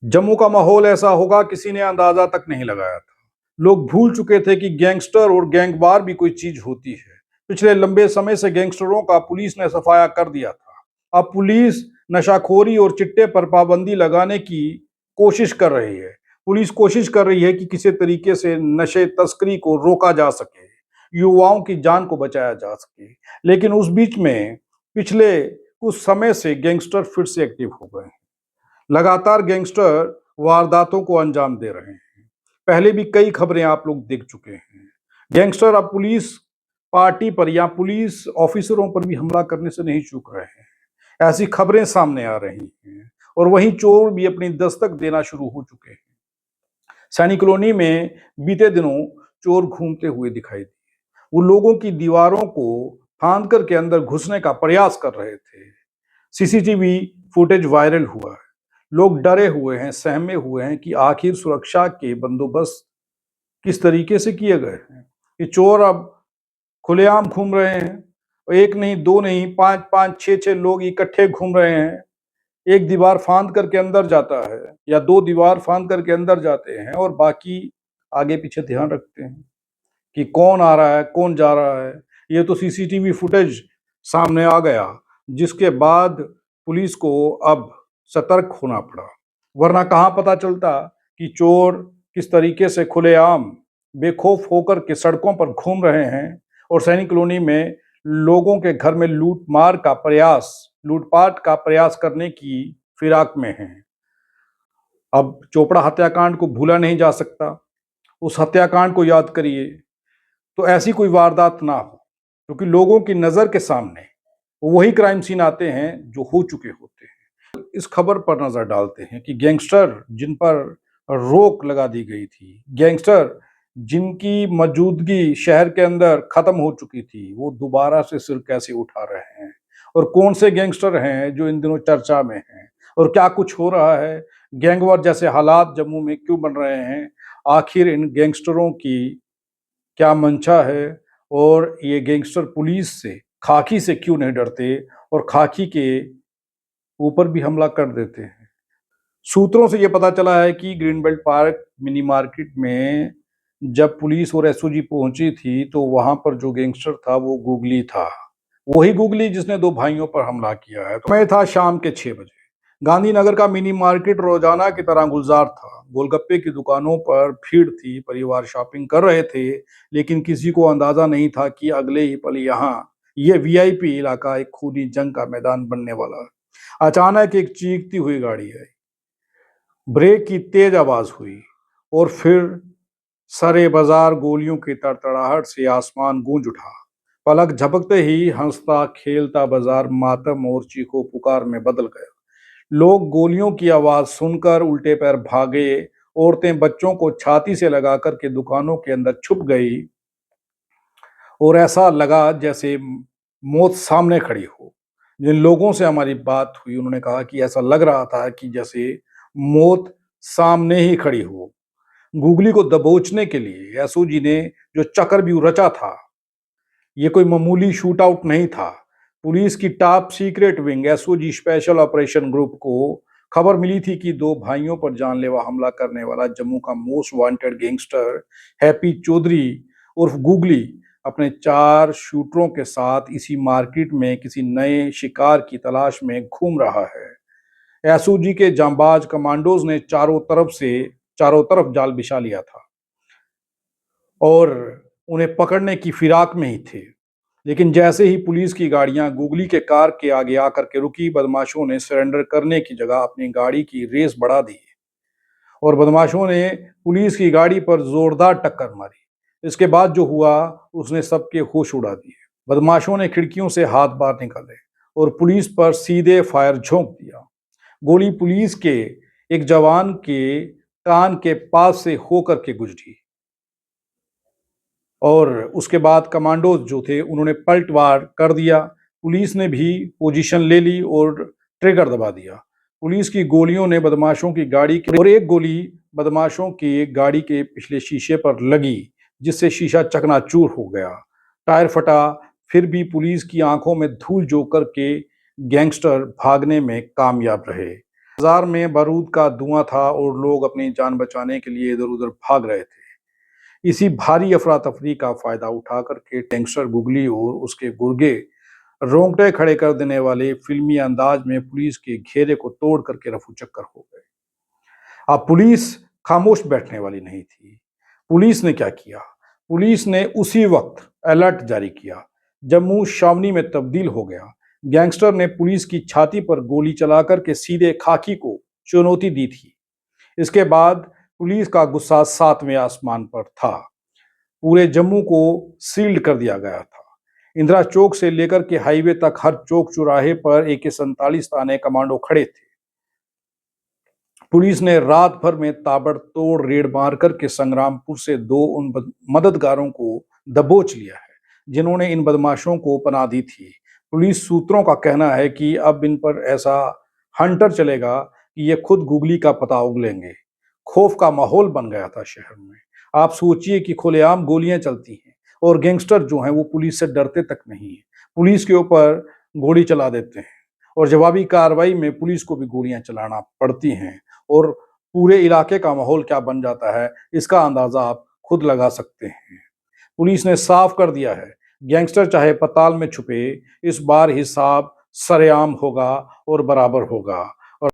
जम्मू का माहौल ऐसा होगा किसी ने अंदाजा तक नहीं लगाया था। लोग भूल चुके थे कि गैंगस्टर और गैंगवार भी कोई चीज होती है। पिछले लंबे समय से गैंगस्टरों का पुलिस ने सफाया कर दिया था। अब पुलिस नशाखोरी और चिट्टे पर पाबंदी लगाने की कोशिश कर रही है। पुलिस कोशिश कर रही है कि किसी तरीके से नशे तस्करी को रोका जा सके, युवाओं की जान को बचाया जा सके। लेकिन उस बीच में पिछले कुछ समय से गैंगस्टर फिर से एक्टिव हो गए हैं। लगातार गैंगस्टर वारदातों को अंजाम दे रहे हैं। पहले भी कई खबरें आप लोग देख चुके हैं। गैंगस्टर अब पुलिस पार्टी पर या पुलिस ऑफिसरों पर भी हमला करने से नहीं चूक रहे हैं। ऐसी खबरें सामने आ रही हैं। और वहीं चोर भी अपनी दस्तक देना शुरू हो चुके हैं। सैनिक कॉलोनी में बीते दिनों चोर घूमते हुए दिखाई दिए। वो लोगों की दीवारों को फांद कर के अंदर घुसने का प्रयास कर रहे थे। सीसीटीवी फुटेज वायरल हुआ है। लोग डरे हुए हैं, सहमे हुए हैं कि आखिर सुरक्षा के बंदोबस्त किस तरीके से किए गए हैं। ये चोर अब खुलेआम घूम रहे हैं और एक नहीं, दो नहीं, पांच पांच छह छह लोग इकट्ठे घूम रहे हैं। एक दीवार फांद करके अंदर जाता है या दो दीवार फांद करके अंदर जाते हैं और बाकी आगे पीछे ध्यान रखते हैं कि कौन आ रहा है, कौन जा रहा है। ये तो सीसीटीवी फुटेज सामने आ गया, जिसके बाद पुलिस को अब सतर्क होना पड़ा। वरना कहाँ पता चलता कि चोर किस तरीके से खुलेआम बेखौफ होकर के सड़कों पर घूम रहे हैं और सैनिक कॉलोनी में लोगों के घर में लूटपाट का प्रयास करने की फिराक में हैं। अब चोपड़ा हत्याकांड को भूला नहीं जा सकता। उस हत्याकांड को याद करिए तो ऐसी कोई वारदात ना हो, क्योंकि लोगों की नजर के सामने वही क्राइम सीन आते हैं जो हो चुके होते हैं। इस खबर पर नजर डालते हैं कि गैंगस्टर जिन पर रोक लगा दी गई थी, गैंगस्टर जिनकी मौजूदगी शहर के अंदर खत्म हो चुकी थी, वो दोबारा से सिर कैसे उठा रहे हैं और कौन से गैंगस्टर हैं जो इन दिनों चर्चा में हैं और क्या कुछ हो रहा है। गैंगवार जैसे हालात जम्मू में क्यों बन रहे हैं, आखिर इन गैंगस्टरों की क्या मंशा है और ये गैंगस्टर पुलिस से, खाकी से क्यों नहीं डरते और खाकी के ऊपर भी हमला कर देते हैं। सूत्रों से ये पता चला है कि green belt park mini market में जब पुलिस और एसओजी पहुंची थी तो वहां पर जो गैंगस्टर था वो गूगली था। वही गूगली जिसने दो भाइयों पर हमला किया है। तो मैं था शाम के 6 बजे। गांधीनगर का मिनी मार्केट रोजाना की तरह गुलजार था। गोलगप्पे की दुकानों पर भीड़ थी, परिवार शॉपिंग कर रहे थे, लेकिन किसी को अंदाजा नहीं था कि अगले ही पल यहाँ ये वीआईपी इलाका एक खूनी जंग का मैदान बनने वाला है। अचानक एक चीखती हुई गाड़ी आई, ब्रेक की तेज आवाज हुई और फिर सारे बाजार गोलियों की तड़तड़ाहट से आसमान गूंज उठा। पलक झपकते ही हंसता खेलता बाजार मातम और चीखों पुकार में बदल गया। लोग गोलियों की आवाज सुनकर उल्टे पैर भागे। औरतें बच्चों को छाती से लगाकर के दुकानों के अंदर छुप गई और ऐसा लगा जैसे मौत सामने खड़ी हो। जिन लोगों से हमारी बात हुई उन्होंने कहा कि ऐसा लग रहा था कि जैसे मौत सामने ही खड़ी हो। गूगली को दबोचने के लिए एसओजी ने जो चक्रव्यूह रचा था, ये कोई मामूली शूट आउट नहीं था। पुलिस की top secret wing SOG special operation group को खबर मिली थी कि दो भाइयों पर जानलेवा हमला करने वाला जम्मू का most wanted gangster Happy Chaudhary उर्फ गूगली अपने 4 शूटरों के साथ इसी मार्केट में किसी नए शिकार की तलाश में घूम रहा है। एसओजी के जांबाज कमांडोज ने चारों तरफ जाल बिछा लिया था और उन्हें पकड़ने की फिराक में ही थे। लेकिन जैसे ही पुलिस की गाड़ियां गूगली के कार के आगे आकर के रुकी, बदमाशों ने सरेंडर करने की जगह अपनी गाड़ी की रेस बढ़ा दी और बदमाशों ने पुलिस की गाड़ी पर जोरदार टक्कर मारी। इसके बाद जो हुआ उसने सबके होश उड़ा दिए। बदमाशों ने खिड़कियों से हाथ बाहर निकाले और पुलिस पर सीधे फायर झोंक दिया। गोली पुलिस के एक जवान के कान के पास से होकर के गुजरी और उसके बाद कमांडोज जो थे उन्होंने पलटवार कर दिया। पुलिस ने भी पोजीशन ले ली और ट्रिगर दबा दिया। पुलिस की गोलियों ने बदमाशों की गाड़ी के और एक गोली बदमाशों की गाड़ी के पिछले शीशे पर लगी, जिससे शीशा चकनाचूर हो गया, टायर फटा। फिर भी पुलिस की आंखों में धूल झोंक कर के गैंगस्टर भागने में कामयाब रहे। बाजार में बारूद का धुआं था और लोग अपनी जान बचाने के लिए इधर उधर भाग रहे थे। इसी भारी अफरा तफरी का फायदा उठा करके गैंगस्टर गुगली और उसके गुर्गे रोंगटे खड़े कर देने वाले फिल्मी अंदाज में पुलिस के घेरे को तोड़ करके रफू चक्कर हो गए। अब पुलिस खामोश बैठने वाली नहीं थी। पुलिस ने क्या किया? पुलिस ने उसी वक्त अलर्ट जारी किया। जम्मू छावनी में तब्दील हो गया। गैंगस्टर ने पुलिस की छाती पर गोली चलाकर के सीधे खाकी को चुनौती दी थी। इसके बाद पुलिस का गुस्सा सातवें आसमान पर था। पूरे जम्मू को सील्ड कर दिया गया था। इंदिरा चौक से लेकर के हाईवे तक हर चौक चौराहे पर AK-47 थाने कमांडो खड़े थे। पुलिस ने रात भर में ताबड़तोड़ रेड मार करके संग्रामपुर से 2 उन मददगारों को दबोच लिया है, जिन्होंने इन बदमाशों को पनाह दी थी। पुलिस सूत्रों का कहना है कि अब इन पर ऐसा हंटर चलेगा कि ये खुद गुगली का पता उगलेंगे। खौफ का माहौल बन गया था शहर में। आप सोचिए कि खुलेआम गोलियां चलती हैं और गैंगस्टर जो हैं वो पुलिस से डरते तक नहीं है। पुलिस के ऊपर गोली चला देते हैं और जवाबी कार्रवाई में पुलिस को भी गोलियां चलाना पड़ती हैं और पूरे इलाके का माहौल क्या बन जाता है, इसका अंदाजा आप खुद लगा सकते हैं। पुलिस ने साफ कर दिया है, गैंगस्टर चाहे पताल में छुपे, इस बार हिसाब सरेआम होगा और बराबर होगा।